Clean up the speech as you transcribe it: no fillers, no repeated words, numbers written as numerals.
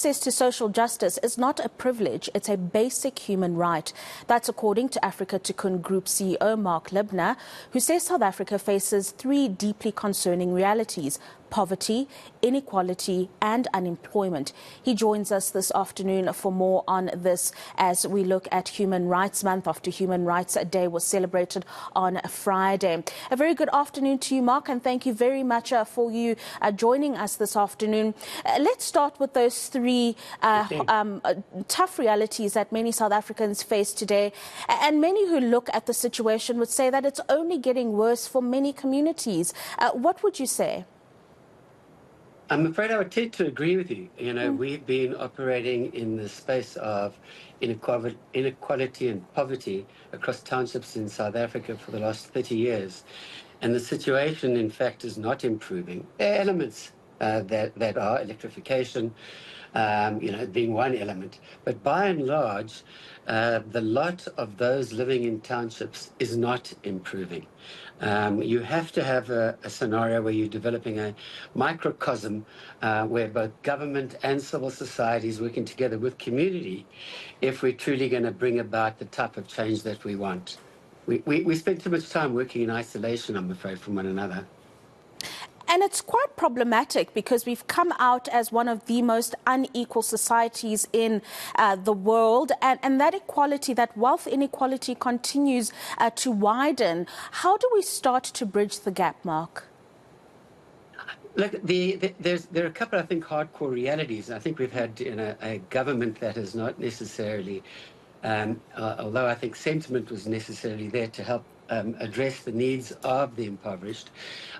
Access to social justice is not a privilege, it's a basic human right. That's according to Afrika Tikkun Group CEO Marc Lubner, who says South Africa faces three deeply concerning realities: poverty, inequality and unemployment. He joins us this afternoon for more on this as we look at Human Rights Month after Human Rights Day was celebrated on Friday. A very good afternoon to you, Marc, and thank you very much for you joining us this afternoon. Let's start with those three tough realities that many South Africans face today. And many who look at the situation would say that it's only getting worse for many communities. What would you say? I'm afraid I would tend to agree with you. We've been operating in the space of inequality and poverty across townships in South Africa for the last 30 years. And the situation, in fact, is not improving. There are elements that are electrification, being one element. But by and large, the lot of those living in townships is not improving. You have to have a scenario where you're developing a microcosm where both government and civil society is working together with community if we're truly going to bring about the type of change that we want. We spend too much time working in isolation, I'm afraid, from one another. And it's quite problematic because we've come out as one of the most unequal societies in the world. And that equality, that wealth inequality continues to widen. How do we start to bridge the gap, Marc? Look, there are a couple, I think, hardcore realities. I think we've had a government that has not necessarily, although I think sentiment was necessarily there to help address the needs of the impoverished.